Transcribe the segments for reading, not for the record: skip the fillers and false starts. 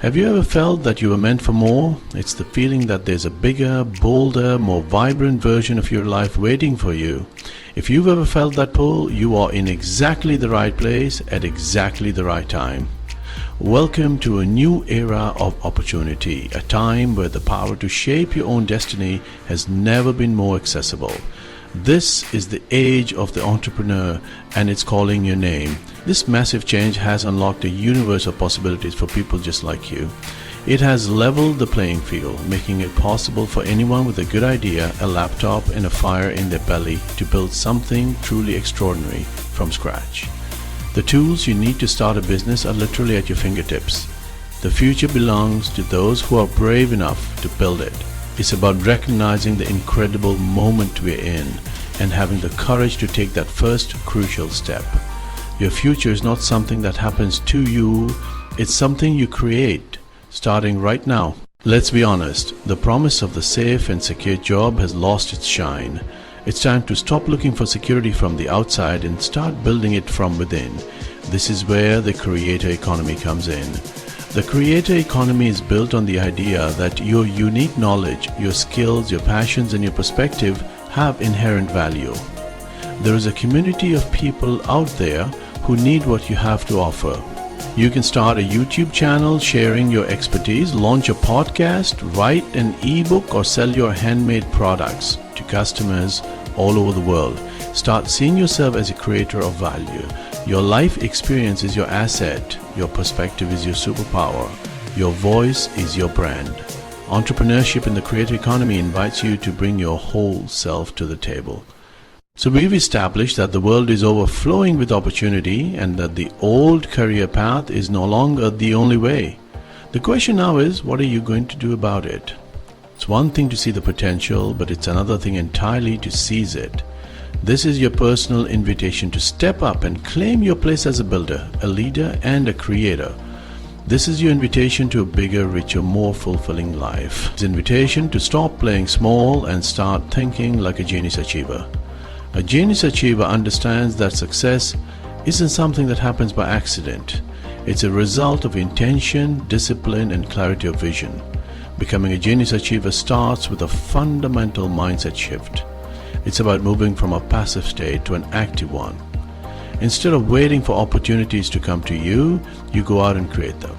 Have you ever felt that you were meant for more? It's the feeling that there's a bigger, bolder, more vibrant version of your life waiting for you. If you've ever felt that pull, you are in exactly the right place at exactly the right time. Welcome to a new era of opportunity, a time where the power to shape your own destiny has never been more accessible. This is the age of the entrepreneur, and it's calling your name. This massive change has unlocked a universe of possibilities for people just like you. It has leveled the playing field, making it possible for anyone with a good idea, a laptop, and a fire in their belly to build something truly extraordinary from scratch. The tools you need to start a business are literally at your fingertips. The future belongs to those who are brave enough to build it. It's about recognizing the incredible moment we're in and having the courage to take that first crucial step. Your future is not something that happens to you, it's something you create, starting right now. Let's be honest, the promise of the safe and secure job has lost its shine. It's time to stop looking for security from the outside and start building it from within. This is where the creator economy comes in. The creator economy is built on the idea that your unique knowledge, your skills, your passions, and your perspective have inherent value. There is a community of people out there who need what you have to offer. You can start a YouTube channel sharing your expertise, launch a podcast, write an ebook, or sell your handmade products to customers all over the world. Start seeing yourself as a creator of value. Your life experience is your asset. Your perspective is your superpower. Your voice is your brand. Entrepreneurship in the creator economy invites you to bring your whole self to the table. So we've established that the world is overflowing with opportunity and that the old career path is no longer the only way. The question now is, what are you going to do about it? It's one thing to see the potential, but it's another thing entirely to seize it. This is your personal invitation to step up and claim your place as a builder, a leader, and a creator. This is your invitation to a bigger, richer, more fulfilling life. It's an invitation to stop playing small and start thinking like a genius achiever. A genius achiever understands that success isn't something that happens by accident. It's a result of intention, discipline, and clarity of vision. Becoming a genius achiever starts with a fundamental mindset shift. It's about moving from a passive state to an active one. Instead of waiting for opportunities to come to you, you go out and create them.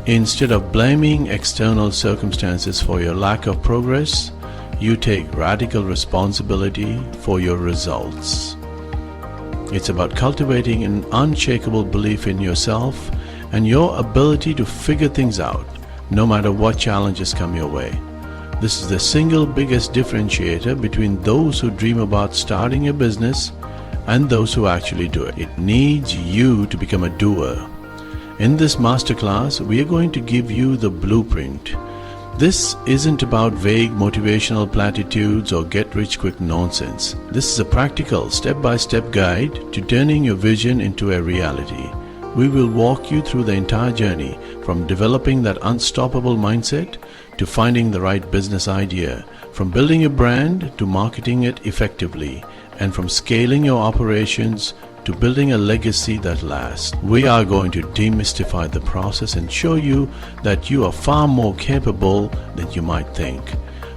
Instead of blaming external circumstances for your lack of progress, you take radical responsibility for your results. It's about cultivating an unshakable belief in yourself and your ability to figure things out, no matter what challenges come your way. This is the single biggest differentiator between those who dream about starting a business and those who actually do it. It needs you to become a doer. In this masterclass, we are going to give you the blueprint. This isn't about vague motivational platitudes or get-rich-quick nonsense. This is a practical, step-by-step guide to turning your vision into a reality. We will walk you through the entire journey, from developing that unstoppable mindset to finding the right business idea, from building a brand to marketing it effectively, and from scaling your operations to building a legacy that lasts. We are going to demystify the process and show you that you are far more capable than you might think.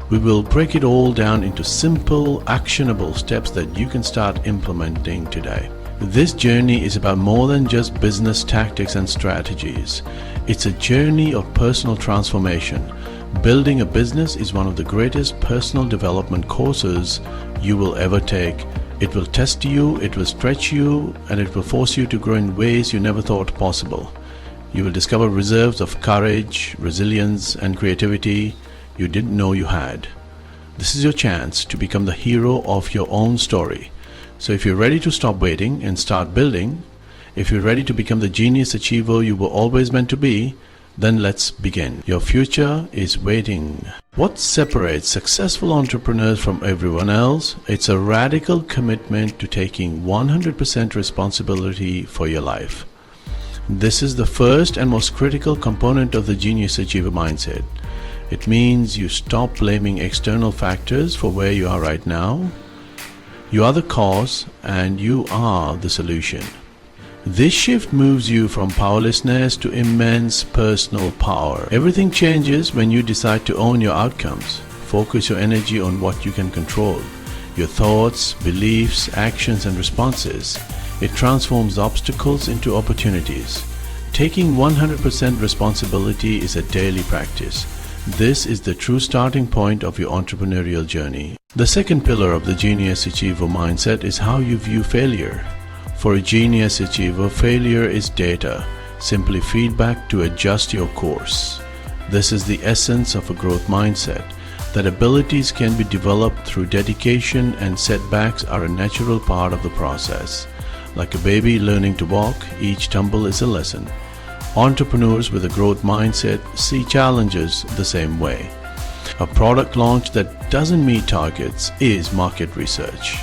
We will break it all down into simple, actionable steps that you can start implementing today. This journey is about more than just business tactics and strategies. It's a journey of personal transformation. Building a business is one of the greatest personal development courses you will ever take. It will test you, it will stretch you, and it will force you to grow in ways you never thought possible. You will discover reserves of courage, resilience, and creativity you didn't know you had. This is your chance to become the hero of your own story. So if you're ready to stop waiting and start building, if you're ready to become the genius achiever you were always meant to be, then let's begin. Your future is waiting. What separates successful entrepreneurs from everyone else? It's a radical commitment to taking 100% responsibility for your life. This is the first and most critical component of the genius achiever mindset. It means you stop blaming external factors for where you are right now. You are the cause and you are the solution. This shift moves you from powerlessness to immense personal power. Everything changes when you decide to own your outcomes. Focus your energy on what you can control. Your thoughts, beliefs, actions and responses. It transforms obstacles into opportunities. Taking 100% responsibility is a daily practice. This is the true starting point of your entrepreneurial journey. The second pillar of the Genius Achiever mindset is how you view failure. For a genius achiever, failure is data, simply feedback to adjust your course. This is the essence of a growth mindset, that abilities can be developed through dedication and setbacks are a natural part of the process. Like a baby learning to walk, each tumble is a lesson. Entrepreneurs with a growth mindset see challenges the same way. A product launch that doesn't meet targets is market research.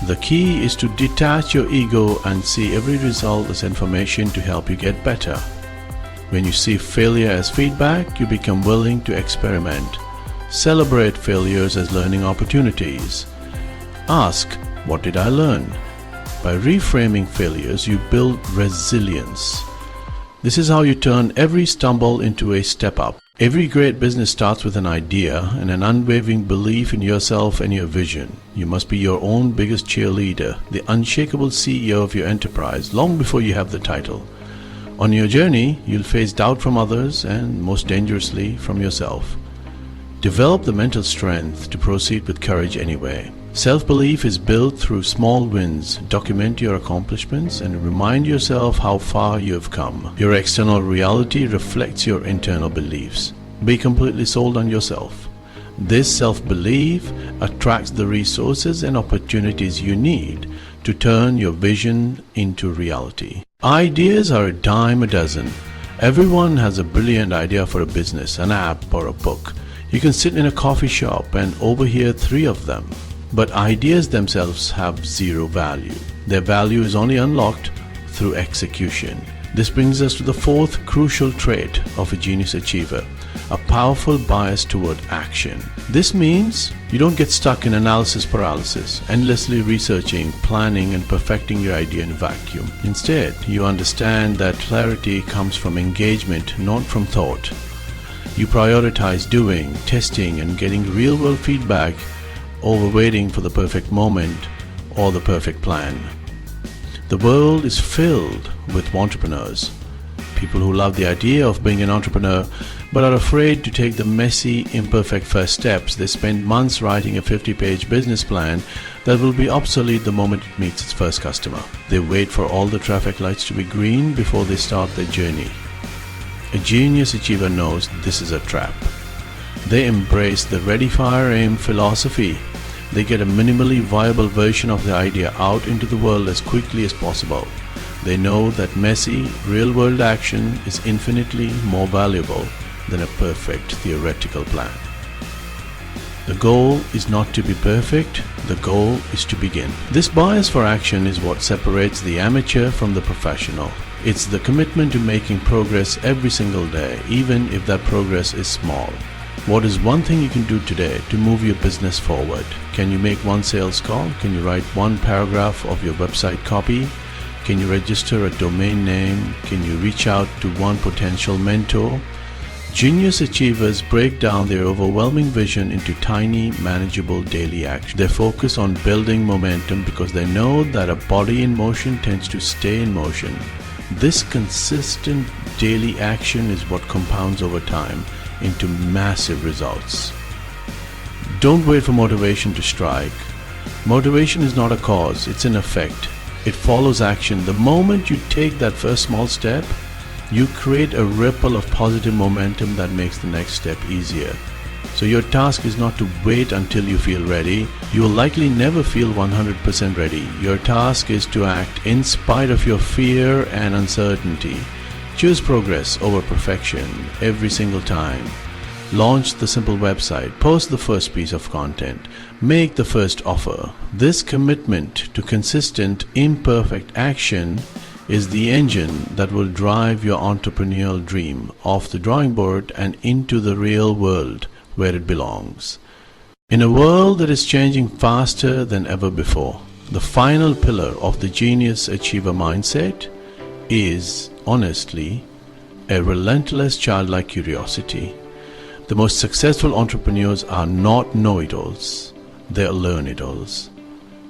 The key is to detach your ego and see every result as information to help you get better. When you see failure as feedback, you become willing to experiment. Celebrate failures as learning opportunities. Ask, what did I learn? By reframing failures, you build resilience. This is how you turn every stumble into a step up. Every great business starts with an idea and an unwavering belief in yourself and your vision. You must be your own biggest cheerleader, the unshakable CEO of your enterprise, long before you have the title. On your journey, you'll face doubt from others and, most dangerously, from yourself. Develop the mental strength to proceed with courage anyway. Self-belief is built through small wins. Document your accomplishments and remind yourself how far you have come. Your external reality reflects your internal beliefs. Be completely sold on yourself. This self-belief attracts the resources and opportunities you need to turn your vision into reality. Ideas are a dime a dozen. Everyone has a brilliant idea for a business, an app, or a book. You can sit in a coffee shop and overhear 3 of them. But ideas themselves have zero value. Their value is only unlocked through execution. This brings us to the 4th crucial trait of a genius achiever, a powerful bias toward action. This means you don't get stuck in analysis paralysis, endlessly researching, planning and perfecting your idea in a vacuum. Instead, you understand that clarity comes from engagement, not from thought. You prioritize doing, testing and getting real-world feedback over waiting for the perfect moment or the perfect plan. The world is filled with entrepreneurs, people who love the idea of being an entrepreneur but are afraid to take the messy, imperfect first steps. They spend months writing a 50-page business plan that will be obsolete the moment it meets its first customer. They wait for all the traffic lights to be green before they start their journey. A genius achiever knows this is a trap. They embrace the ready, fire, aim philosophy. They get a minimally viable version of the idea out into the world as quickly as possible. They know that messy, real-world action is infinitely more valuable than a perfect theoretical plan. The goal is not to be perfect, the goal is to begin. This bias for action is what separates the amateur from the professional. It's the commitment to making progress every single day, even if that progress is small. What is one thing you can do today to move your business forward? Can you make one sales call? Can you write one paragraph of your website copy? Can you register a domain name? Can you reach out to one potential mentor? Genius achievers break down their overwhelming vision into tiny, manageable daily actions. They focus on building momentum because they know that a body in motion tends to stay in motion. This consistent daily action is what compounds over time into massive results. Don't wait for motivation to strike. Motivation is not a cause, it's an effect. It follows action. The moment you take that first small step, you create a ripple of positive momentum that makes the next step easier. So your task is not to wait until you feel ready. You will likely never feel 100% ready. Your task is to act in spite of your fear and uncertainty. Choose progress over perfection every single time. Launch the simple website, post the first piece of content, make the first offer. This commitment to consistent, imperfect action is the engine that will drive your entrepreneurial dream off the drawing board and into the real world where it belongs. In a world that is changing faster than ever before, The final pillar of the genius achiever mindset is, honestly, a relentless childlike curiosity. The most successful entrepreneurs are not know-it-alls, they are learn-it-alls.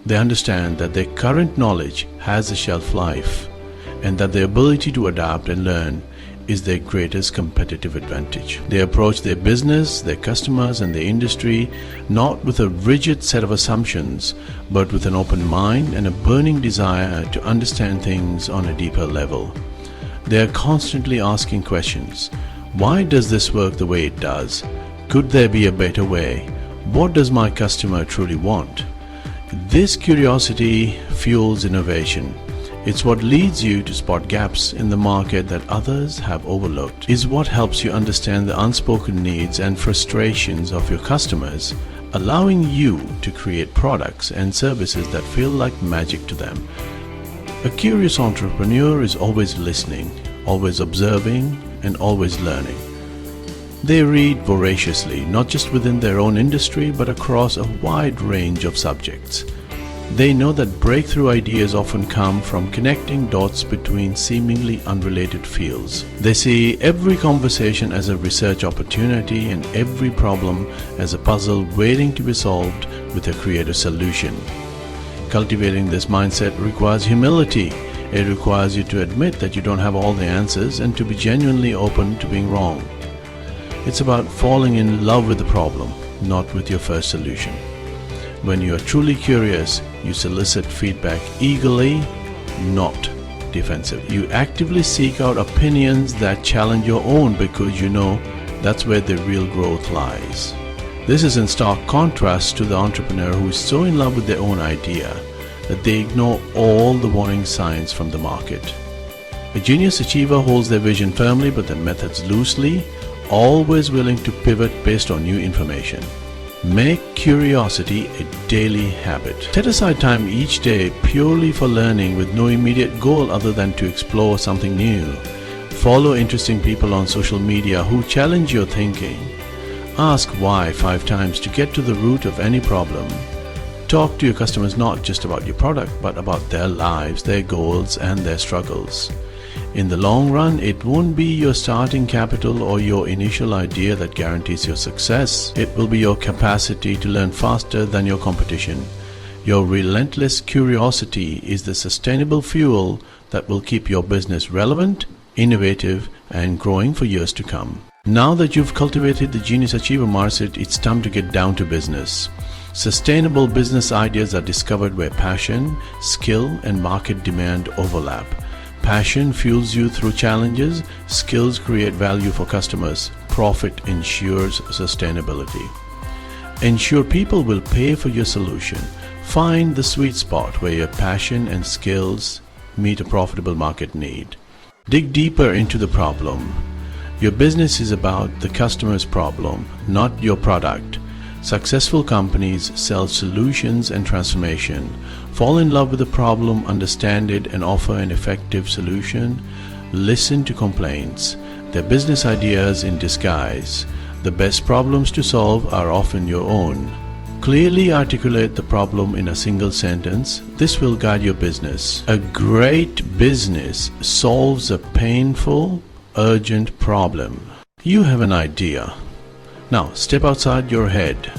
They understand that their current knowledge has a shelf life and that their ability to adapt and learn is their greatest competitive advantage. They approach their business, their customers and their industry not with a rigid set of assumptions, but with an open mind and a burning desire to understand things on a deeper level. They are constantly asking questions. Why does this work the way it does? Could there be a better way? What does my customer truly want? This curiosity fuels innovation. It's what leads you to spot gaps in the market that others have overlooked. It's what helps you understand the unspoken needs and frustrations of your customers, allowing you to create products and services that feel like magic to them. A curious entrepreneur is always listening, always observing, and always learning. They read voraciously, not just within their own industry, but across a wide range of subjects. They know that breakthrough ideas often come from connecting dots between seemingly unrelated fields. They see every conversation as a research opportunity and every problem as a puzzle waiting to be solved with a creative solution. Cultivating this mindset requires humility. It requires you to admit that you don't have all the answers and to be genuinely open to being wrong. It's about falling in love with the problem, not with your first solution. When you are truly curious, you solicit feedback eagerly, not defensively. You actively seek out opinions that challenge your own because you know that's where the real growth lies. This is in stark contrast to the entrepreneur who is so in love with their own idea that they ignore all the warning signs from the market. A genius achiever holds their vision firmly but their methods loosely, always willing to pivot based on new information. Make curiosity a daily habit. Set aside time each day purely for learning with no immediate goal other than to explore something new. Follow interesting people on social media who challenge your thinking. Ask why 5 times to get to the root of any problem. Talk to your customers not just about your product, but about their lives, their goals, and their struggles. In the long run, it won't be your starting capital or your initial idea that guarantees your success. It will be your capacity to learn faster than your competition. Your relentless curiosity is the sustainable fuel that will keep your business relevant, innovative, and growing for years to come. Now that you've cultivated the Genius Achiever mindset, it's time to get down to business. Sustainable business ideas are discovered where passion, skill, and market demand overlap. Passion fuels you through challenges, skills create value for customers, profit ensures sustainability. Ensure people will pay for your solution. Find the sweet spot where your passion and skills meet a profitable market need. Dig deeper into the problem. Your business is about the customer's problem, not your product. Successful companies sell solutions and transformation. Fall in love with the problem, understand it, and offer an effective solution. Listen to complaints. They're business ideas in disguise. The best problems to solve are often your own. Clearly articulate the problem in a single sentence. This will guide your business. A great business solves a painful, urgent problem. You have an idea. Now step outside your head.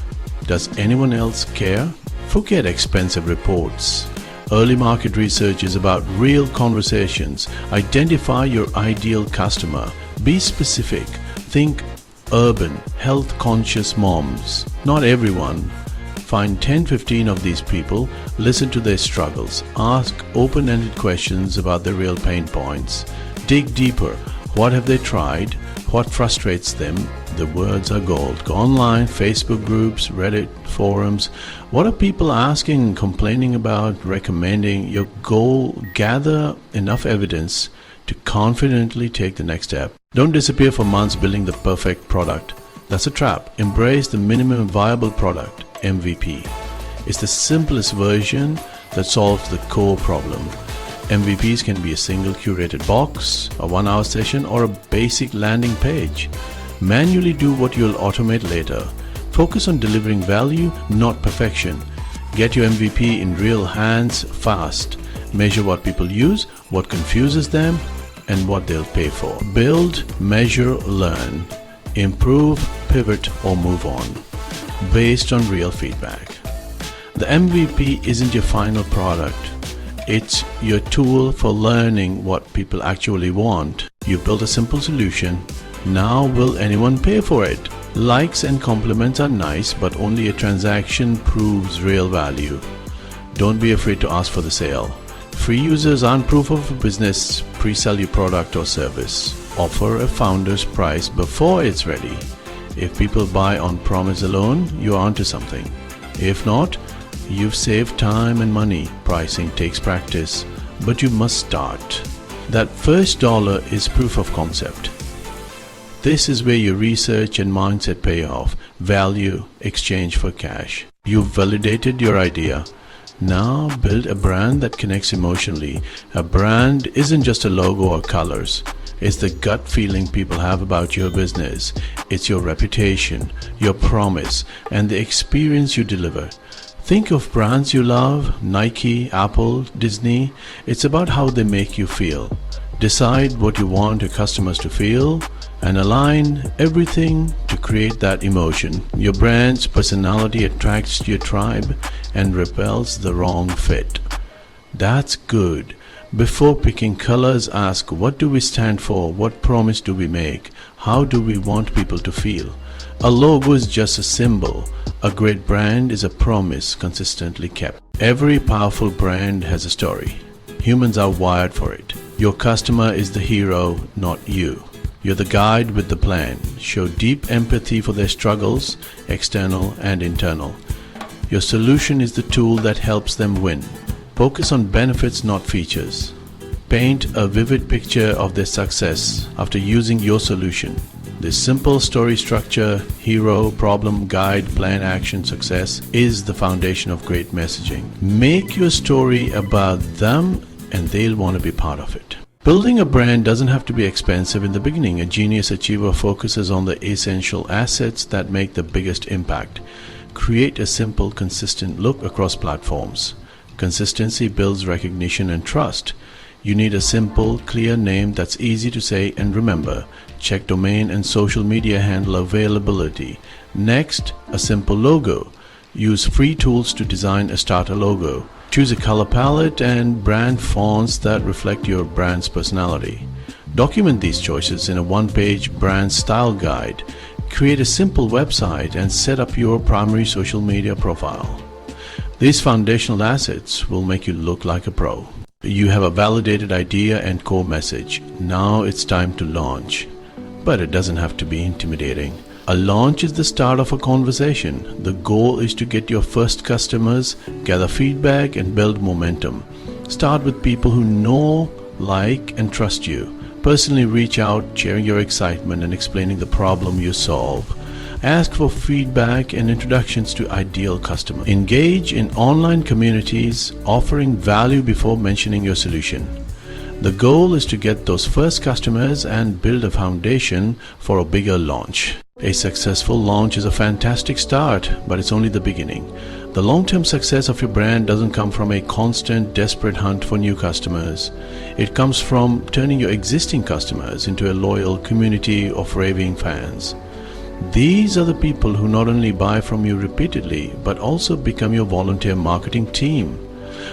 Does anyone else care? Forget expensive reports. Early market research is about real conversations. Identify your ideal customer. Be specific. Think urban, health-conscious moms. Not everyone. Find 10-15 of these people. Listen to their struggles. Ask open-ended questions about their real pain points. Dig deeper. What have they tried? What frustrates them? The words are gold. Go online, Facebook groups, Reddit, forums. What are people asking, complaining about, recommending? Your goal, gather enough evidence to confidently take the next step. Don't disappear for months building the perfect product. That's a trap. Embrace the minimum viable product, MVP. It's the simplest version that solves the core problem. MVPs can be a single curated box, a 1-hour session, or a basic landing page. Manually do what you'll automate later. Focus on delivering value, not perfection. Get your MVP in real hands fast. Measure what people use, what confuses them, and what they'll pay for. Build, measure, learn. Improve, pivot, or move on based on real feedback. The MVP isn't your final product. It's your tool for learning what people actually want. You built a simple solution. Now will anyone pay for it? Likes and compliments are nice, but only a transaction proves real value. Don't be afraid to ask for the sale. Free users aren't proof of a business. Pre-sell your product or service. Offer a founder's price before it's ready. If people buy on promise alone, you're onto something. If not, you've saved time and money. Pricing takes practice, but you must start. That first dollar is proof of concept. This is where your research and mindset pay off. Value, exchange for cash. You've validated your idea. Now build a brand that connects emotionally. A brand isn't just a logo or colors. It's the gut feeling people have about your business. It's your reputation, your promise, and the experience you deliver. Think of brands you love, Nike, Apple, Disney. It's about how they make you feel. Decide what you want your customers to feel and align everything to create that emotion. Your brand's personality attracts your tribe and repels the wrong fit. That's good. Before picking colors, ask, what do we stand for? What promise do we make? How do we want people to feel? A logo is just a symbol. A great brand is a promise consistently kept. Every powerful brand has a story. Humans are wired for it. Your customer is the hero, not you. You're the guide with the plan. Show deep empathy for their struggles, external and internal. Your solution is the tool that helps them win. Focus on benefits, not features. Paint a vivid picture of their success after using your solution. This simple story structure, hero, problem, guide, plan, action, success, is the foundation of great messaging. Make your story about them and they'll want to be part of it. Building a brand doesn't have to be expensive in the beginning. A genius achiever focuses on the essential assets that make the biggest impact. Create a simple, consistent look across platforms. Consistency builds recognition and trust. You need a simple, clear name that's easy to say and remember. Check domain and social media handle availability. Next, a simple logo. Use free tools to design a starter logo. Choose a color palette and brand fonts that reflect your brand's personality. Document these choices in a one-page brand style guide. Create a simple website and set up your primary social media profile. These foundational assets will make you look like a pro. You have a validated idea and core message. Now it's time to launch. But it doesn't have to be intimidating. A launch is the start of a conversation. The goal is to get your first customers, gather feedback, and build momentum. Start with people who know, like, and trust you. Personally reach out, sharing your excitement and explaining the problem you solve. Ask for feedback and introductions to ideal customers. Engage in online communities, offering value before mentioning your solution. The goal is to get those first customers and build a foundation for a bigger launch. A successful launch is a fantastic start, but it's only the beginning. The long-term success of your brand doesn't come from a constant, desperate hunt for new customers. It comes from turning your existing customers into a loyal community of raving fans. These are the people who not only buy from you repeatedly, but also become your volunteer marketing team.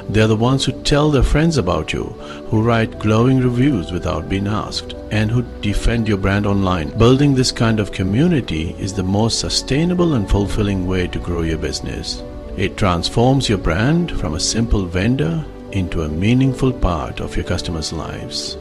They are the ones who tell their friends about you, who write glowing reviews without being asked, and who defend your brand online. Building this kind of community is the most sustainable and fulfilling way to grow your business. It transforms your brand from a simple vendor into a meaningful part of your customers' lives.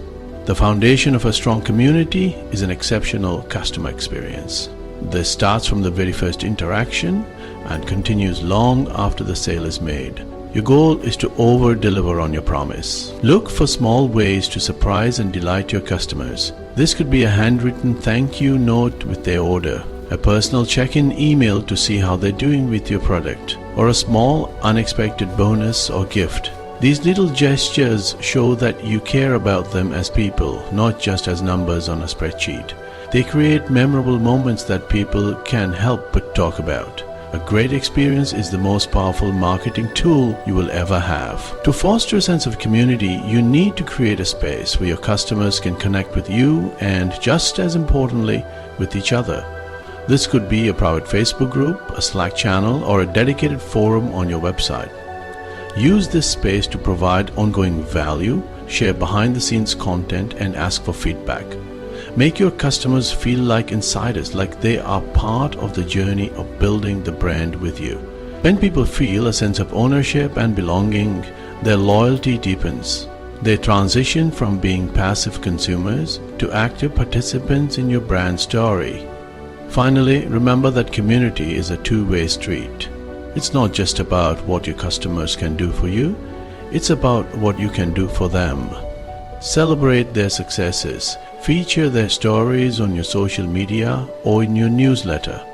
The foundation of a strong community is an exceptional customer experience. This starts from the very first interaction and continues long after the sale is made. Your goal is to over-deliver on your promise. Look for small ways to surprise and delight your customers. This could be a handwritten thank you note with their order, a personal check-in email to see how they're doing with your product, or a small unexpected bonus or gift. These little gestures show that you care about them as people, not just as numbers on a spreadsheet. They create memorable moments that people can't help but talk about. A great experience is the most powerful marketing tool you will ever have. To foster a sense of community, you need to create a space where your customers can connect with you and, just as importantly, with each other. This could be a private Facebook group, a Slack channel, or a dedicated forum on your website. Use this space to provide ongoing value, share behind-the-scenes content, and ask for feedback. Make your customers feel like insiders, like they are part of the journey of building the brand with you. When people feel a sense of ownership and belonging, their loyalty deepens. They transition from being passive consumers to active participants in your brand story. Finally, remember that community is a two-way street. It's not just about what your customers can do for you, it's about what you can do for them. Celebrate their successes. Feature their stories on your social media or in your newsletter.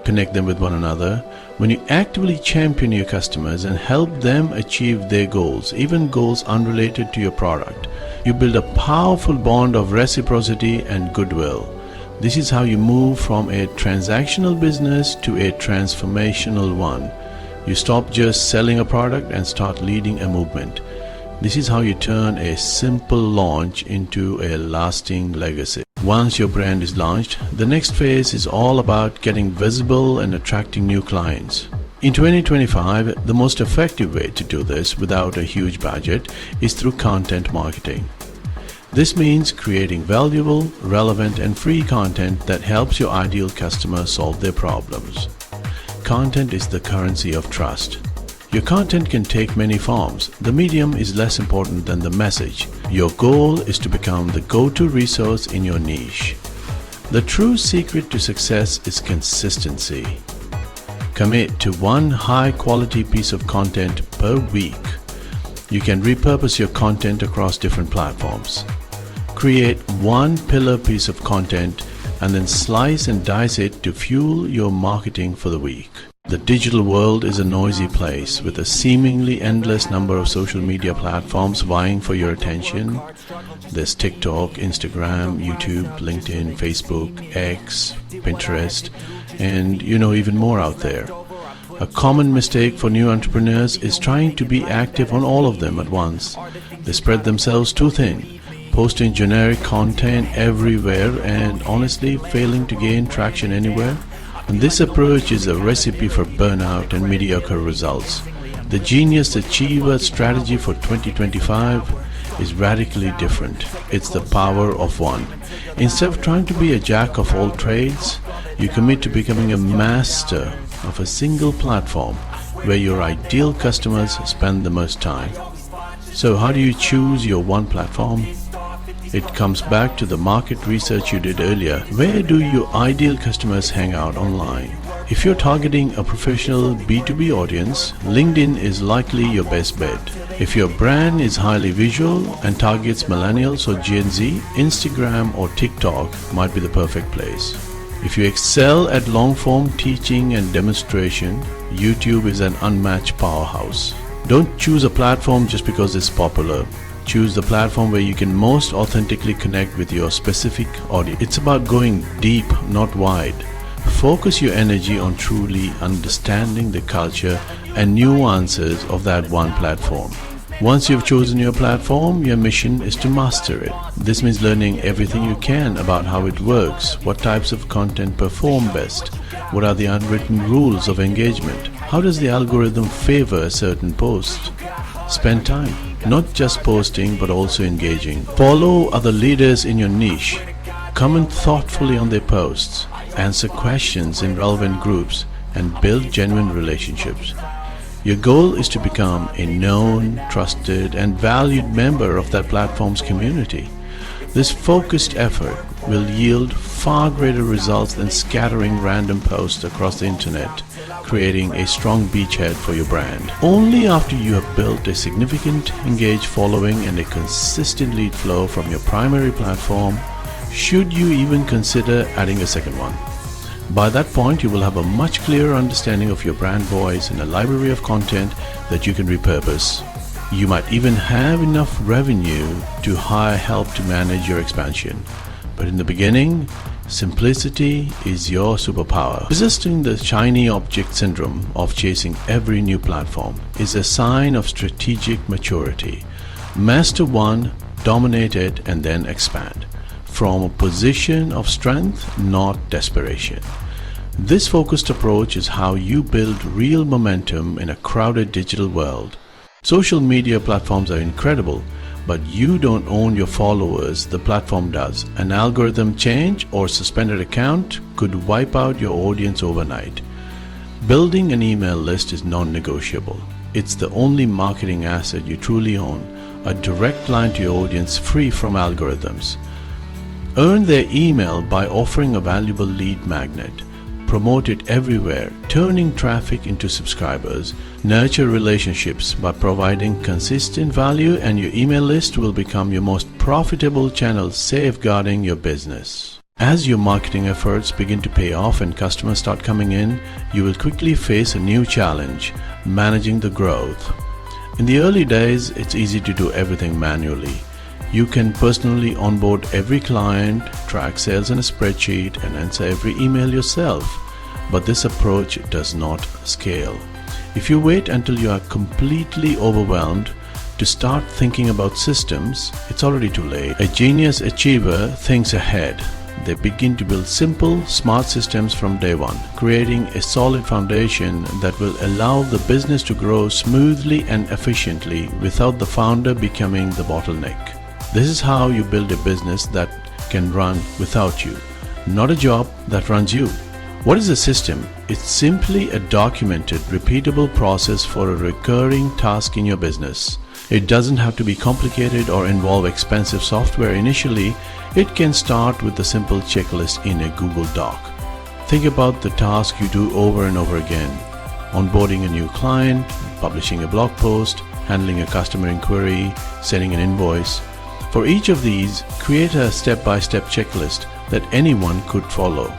Connect them with one another. When you actively champion your customers and help them achieve their goals, even goals unrelated to your product, you build a powerful bond of reciprocity and goodwill. This is how you move from a transactional business to a transformational one. You stop just selling a product and start leading a movement. This is how you turn a simple launch into a lasting legacy. Once your brand is launched, the next phase is all about getting visible and attracting new clients. In 2025, the most effective way to do this without a huge budget is through content marketing. This means creating valuable, relevant, and free content that helps your ideal customer solve their problems. Content is the currency of trust. Your content can take many forms. The medium is less important than the message. Your goal is to become the go-to resource in your niche. The true secret to success is consistency. Commit to one high-quality piece of content per week. You can repurpose your content across different platforms. Create one pillar piece of content and then slice and dice it to fuel your marketing for the week. The digital world is a noisy place with a seemingly endless number of social media platforms vying for your attention. There's TikTok, Instagram, YouTube, LinkedIn, Facebook, X, Pinterest, and even more out there. A common mistake for new entrepreneurs is trying to be active on all of them at once. They spread themselves too thin, posting generic content everywhere and honestly failing to gain traction anywhere. And this approach is a recipe for burnout and mediocre results. The Genius Achiever strategy for 2025 is radically different. It's the power of one. Instead of trying to be a jack of all trades, you commit to becoming a master of a single platform where your ideal customers spend the most time. So how do you choose your one platform? It comes back to the market research you did earlier. Where do your ideal customers hang out online? If you're targeting a professional B2B audience, LinkedIn is likely your best bet. If your brand is highly visual and targets millennials or Gen Z, Instagram or TikTok might be the perfect place. If you excel at long-form teaching and demonstration, YouTube is an unmatched powerhouse. Don't choose a platform just because it's popular. Choose the platform where you can most authentically connect with your specific audience. It's about going deep, not wide. Focus your energy on truly understanding the culture and nuances of that one platform. Once you've chosen your platform, your mission is to master it. This means learning everything you can about how it works, what types of content perform best, what are the unwritten rules of engagement, how does the algorithm favor a certain post. Spend time, not just posting but also engaging. Follow other leaders in your niche. Comment thoughtfully on their posts. Answer questions in relevant groups and build genuine relationships. Your goal is to become a known, trusted, and valued member of that platform's community. This focused effort will yield far greater results than scattering random posts across the internet, creating a strong beachhead for your brand. Only after you have built a significant engaged following and a consistent lead flow from your primary platform should you even consider adding a second one. By that point, you will have a much clearer understanding of your brand voice and a library of content that you can repurpose. You might even have enough revenue to hire help to manage your expansion. But in the beginning, simplicity is your superpower. Resisting the shiny object syndrome of chasing every new platform is a sign of strategic maturity. Master one, dominate it, and then expand. From a position of strength, not desperation. This focused approach is how you build real momentum in a crowded digital world. Social media platforms are incredible, but you don't own your followers, the platform does. An algorithm change or suspended account could wipe out your audience overnight. Building an email list is non-negotiable. It's the only marketing asset you truly own, a direct line to your audience free from algorithms. Earn their email by offering a valuable lead magnet. Promote it everywhere, turning traffic into subscribers. Nurture relationships by providing consistent value, and your email list will become your most profitable channel, safeguarding your business. As your marketing efforts begin to pay off and customers start coming in, you will quickly face a new challenge: managing the growth. In the early days, it's easy to do everything manually. You can personally onboard every client, track sales in a spreadsheet, and answer every email yourself. But this approach does not scale. If you wait until you are completely overwhelmed to start thinking about systems, it's already too late. A genius achiever thinks ahead. They begin to build simple, smart systems from day one, creating a solid foundation that will allow the business to grow smoothly and efficiently without the founder becoming the bottleneck. This is how you build a business that can run without you, not a job that runs you. What is a system? It's simply a documented, repeatable process for a recurring task in your business. It doesn't have to be complicated or involve expensive software initially. It can start with a simple checklist in a Google Doc. Think about the task you do over and over again: onboarding a new client, publishing a blog post, handling a customer inquiry, sending an invoice. For each of these, create a step-by-step checklist that anyone could follow.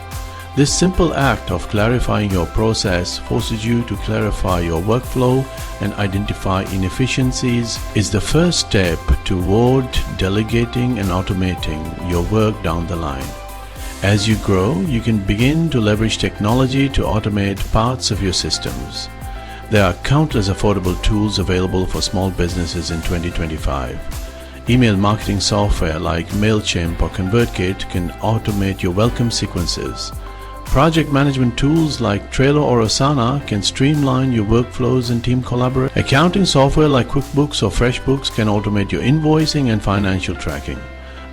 This simple act of clarifying your process forces you to clarify your workflow and identify inefficiencies is the first step toward delegating and automating your work down the line. As you grow, you can begin to leverage technology to automate parts of your systems. There are countless affordable tools available for small businesses in 2025. Email marketing software like MailChimp or ConvertKit can automate your welcome sequences. Project management tools like Trello or Asana can streamline your workflows and team collaboration. Accounting software like QuickBooks or FreshBooks can automate your invoicing and financial tracking.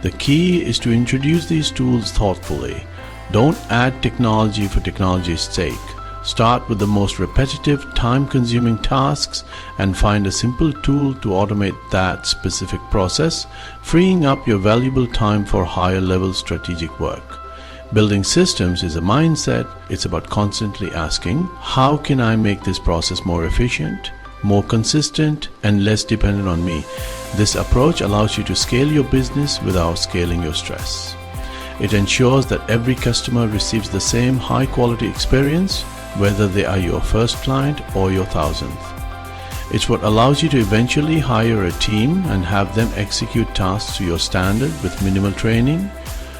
The key is to introduce these tools thoughtfully. Don't add technology for technology's sake. Start with the most repetitive, time-consuming tasks and find a simple tool to automate that specific process, freeing up your valuable time for higher-level strategic work. Building systems is a mindset. It's about constantly asking, how can I make this process more efficient, more consistent, and less dependent on me? This approach allows you to scale your business without scaling your stress. It ensures that every customer receives the same high-quality experience, whether they are your first client or your 1,000th. It's what allows you to eventually hire a team and have them execute tasks to your standard with minimal training.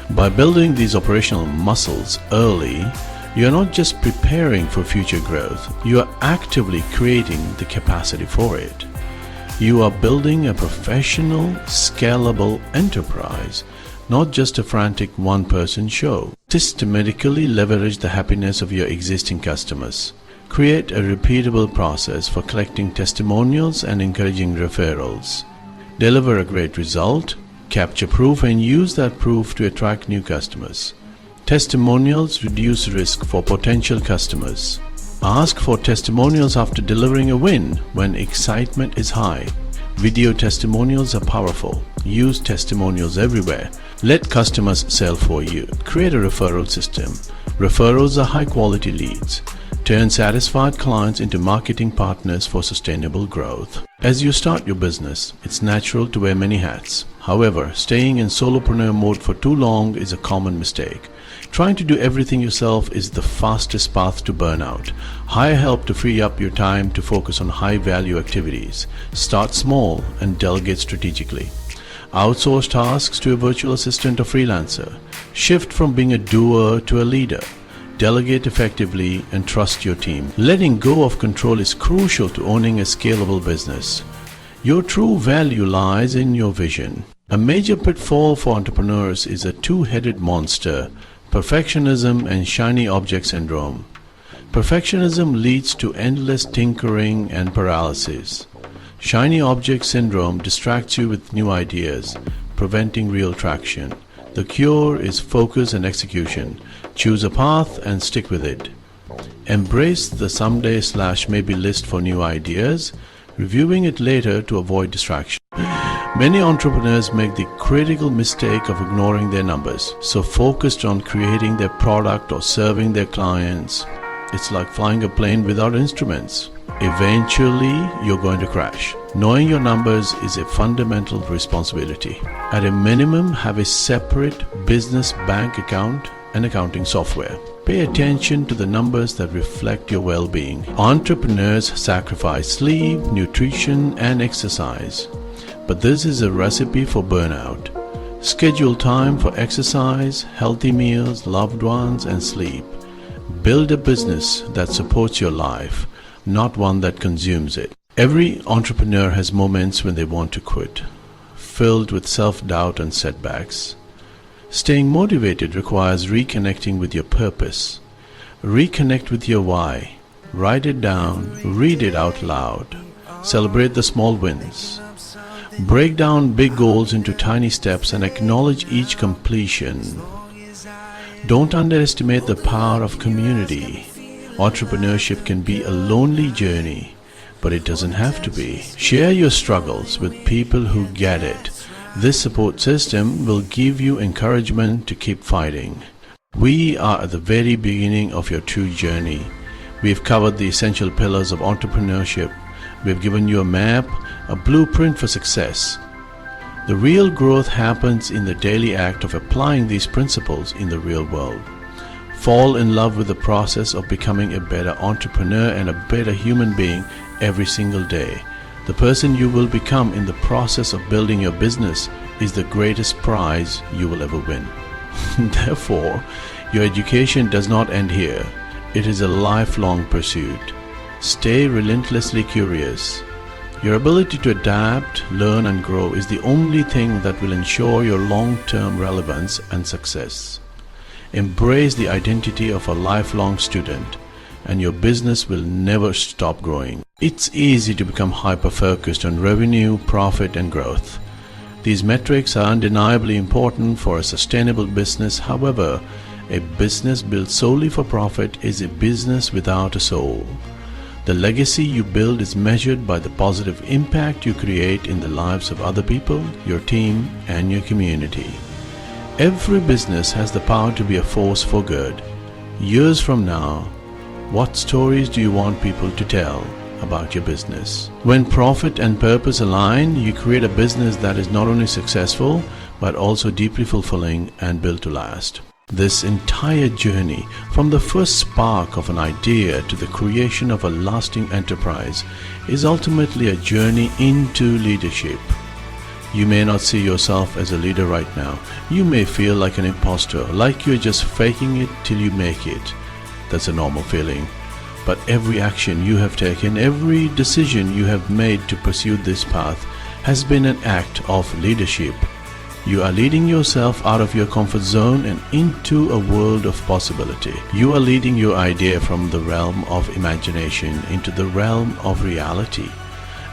By building these operational muscles early, you are not just preparing for future growth, you are actively creating the capacity for it. You are building a professional, scalable enterprise, not just a frantic one-person show. Systematically leverage the happiness of your existing customers. Create a repeatable process for collecting testimonials and encouraging referrals. Deliver a great result, capture proof, and use that proof to attract new customers. Testimonials reduce risk for potential customers. Ask for testimonials after delivering a win when excitement is high. Video testimonials are powerful. Use testimonials everywhere. Let customers sell for you. Create a referral system. Referrals are high-quality leads. Turn satisfied clients into marketing partners for sustainable growth. As you start your business, it's natural to wear many hats. However, staying in solopreneur mode for too long is a common mistake. Trying to do everything yourself is the fastest path to burnout. Hire help to free up your time to focus on high-value activities. Start small and delegate strategically. Outsource tasks to a virtual assistant or freelancer. Shift from being a doer to a leader. Delegate effectively and trust your team. Letting go of control is crucial to owning a scalable business. Your true value lies in your vision. A major pitfall for entrepreneurs is a two-headed monster, perfectionism and shiny object syndrome. Perfectionism leads to endless tinkering and paralysis. Shiny object syndrome distracts you with new ideas, preventing real traction. The cure is focus and execution. Choose a path and stick with it. Embrace the someday/maybe list for new ideas, reviewing it later to avoid distraction. Many entrepreneurs make the critical mistake of ignoring their numbers, so focused on creating their product or serving their clients. It's like flying a plane without instruments. Eventually, you're going to crash. Knowing your numbers is a fundamental responsibility. At a minimum, have a separate business bank account and accounting software. Pay attention to the numbers that reflect your well-being. Entrepreneurs sacrifice sleep, nutrition, and exercise. But this is a recipe for burnout. Schedule time for exercise, healthy meals, loved ones, and sleep. Build a business that supports your life, not one that consumes it. Every entrepreneur has moments when they want to quit, filled with self-doubt and setbacks. Staying motivated requires reconnecting with your purpose. Reconnect with your why. Write it down, read it out loud. Celebrate the small wins. Break down big goals into tiny steps and acknowledge each completion. Don't underestimate the power of community. Entrepreneurship can be a lonely journey, but it doesn't have to be. Share your struggles with people who get it. This support system will give you encouragement to keep fighting. We are at the very beginning of your true journey. We have covered the essential pillars of entrepreneurship. We have given you a map, a blueprint for success. The real growth happens in the daily act of applying these principles in the real world. Fall in love with the process of becoming a better entrepreneur and a better human being every single day. The person you will become in the process of building your business is the greatest prize you will ever win. Therefore, your education does not end here. It is a lifelong pursuit. Stay relentlessly curious. Your ability to adapt, learn, and grow is the only thing that will ensure your long-term relevance and success. Embrace the identity of a lifelong student, and your business will never stop growing. It's easy to become hyper-focused on revenue, profit, and growth. These metrics are undeniably important for a sustainable business. However, a business built solely for profit is a business without a soul. The legacy you build is measured by the positive impact you create in the lives of other people, your team, and your community. Every business has the power to be a force for good. Years from now, what stories do you want people to tell about your business? When profit and purpose align, you create a business that is not only successful, but also deeply fulfilling and built to last. This entire journey, from the first spark of an idea to the creation of a lasting enterprise, is ultimately a journey into leadership. You may not see yourself as a leader right now. You may feel like an imposter, like you're just faking it till you make it. That's a normal feeling. But every action you have taken, every decision you have made to pursue this path has been an act of leadership. You are leading yourself out of your comfort zone and into a world of possibility. You are leading your idea from the realm of imagination into the realm of reality.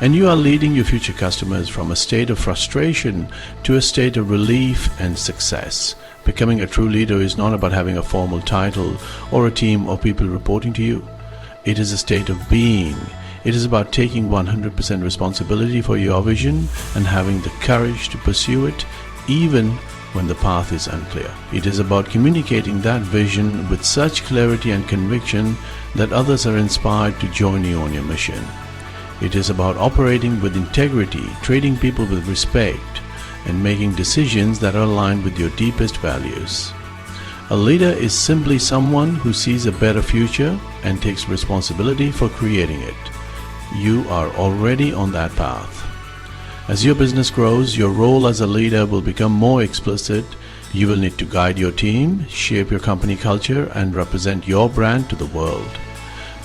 And you are leading your future customers from a state of frustration to a state of relief and success. Becoming a true leader is not about having a formal title or a team of people reporting to you. It is a state of being. It is about taking 100% responsibility for your vision and having the courage to pursue it even when the path is unclear. It is about communicating that vision with such clarity and conviction that others are inspired to join you on your mission. It is about operating with integrity, treating people with respect, and making decisions that are aligned with your deepest values. A leader is simply someone who sees a better future and takes responsibility for creating it. You are already on that path. As your business grows, your role as a leader will become more explicit. You will need to guide your team, shape your company culture, and represent your brand to the world.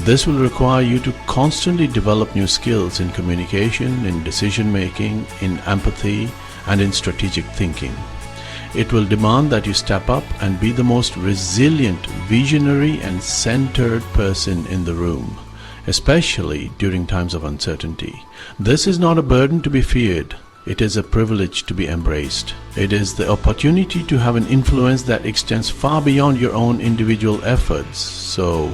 This will require you to constantly develop new skills in communication, in decision making, in empathy, and in strategic thinking. It will demand that you step up and be the most resilient, visionary, and centered person in the room, especially during times of uncertainty. This is not a burden to be feared. It is a privilege to be embraced. It is the opportunity to have an influence that extends far beyond your own individual efforts. So,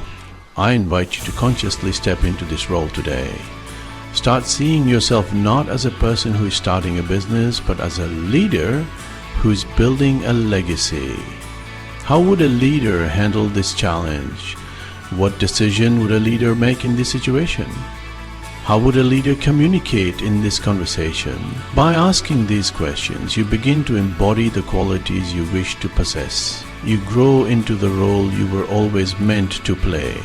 I invite you to consciously step into this role today. Start seeing yourself not as a person who is starting a business, but as a leader who is building a legacy. How would a leader handle this challenge? What decision would a leader make in this situation? How would a leader communicate in this conversation? By asking these questions, you begin to embody the qualities you wish to possess. You grow into the role you were always meant to play.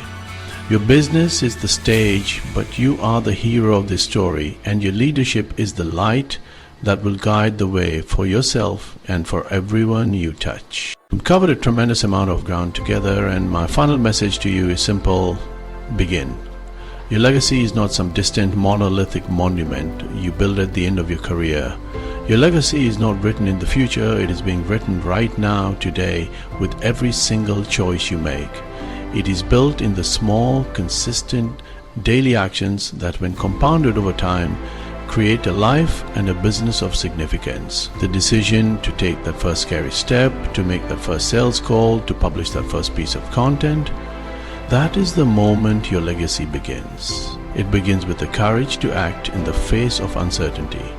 Your business is the stage, but you are the hero of the story, and your leadership is the light that will guide the way for yourself and for everyone you touch. We've covered a tremendous amount of ground together, and my final message to you is simple: begin. Your legacy is not some distant monolithic monument you build at the end of your career. Your legacy is not written in the future, it is being written right now, today, with every single choice you make. It is built in the small, consistent, daily actions that, when compounded over time, create a life and a business of significance. The decision to take that first scary step, to make that first sales call, to publish that first piece of content, that is the moment your legacy begins. It begins with the courage to act in the face of uncertainty.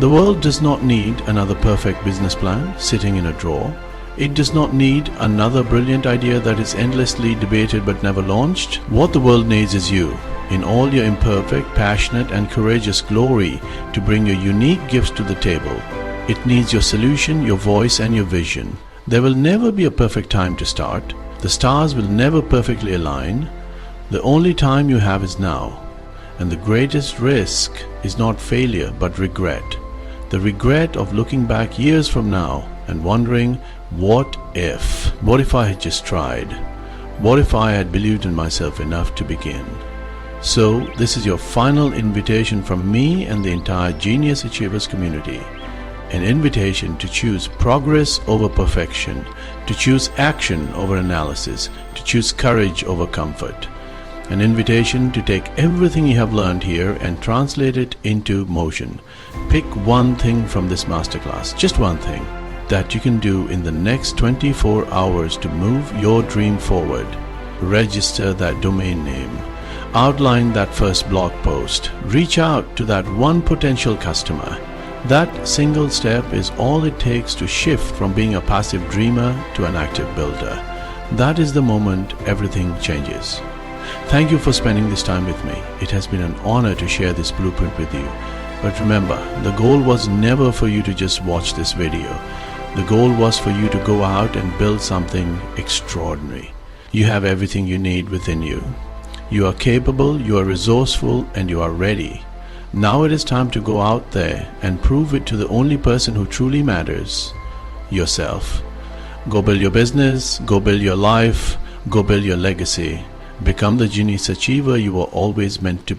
The world does not need another perfect business plan sitting in a drawer. It does not need another brilliant idea that is endlessly debated but never launched. What the world needs is you, in all your imperfect, passionate, and courageous glory, to bring your unique gifts to the table. It needs your solution, your voice, and your vision. There will never be a perfect time to start. The stars will never perfectly align. The only time you have is now. And the greatest risk is not failure but regret. The regret of looking back years from now and wondering, what if? What if I had just tried? What if I had believed in myself enough to begin? So, this is your final invitation from me and the entire Genius Achievers community. An invitation to choose progress over perfection, to choose action over analysis, to choose courage over comfort. An invitation to take everything you have learned here and translate it into motion. Pick one thing from this masterclass, just one thing, that you can do in the next 24 hours to move your dream forward. Register that domain name. Outline that first blog post. Reach out to that one potential customer. That single step is all it takes to shift from being a passive dreamer to an active builder. That is the moment everything changes. Thank you for spending this time with me. It has been an honor to share this blueprint with you. But remember, the goal was never for you to just watch this video. The goal was for you to go out and build something extraordinary. You have everything you need within you. You are capable, you are resourceful, and you are ready. Now it is time to go out there and prove it to the only person who truly matters, yourself. Go build your business, go build your life, go build your legacy. Become the genius achiever you were always meant to be.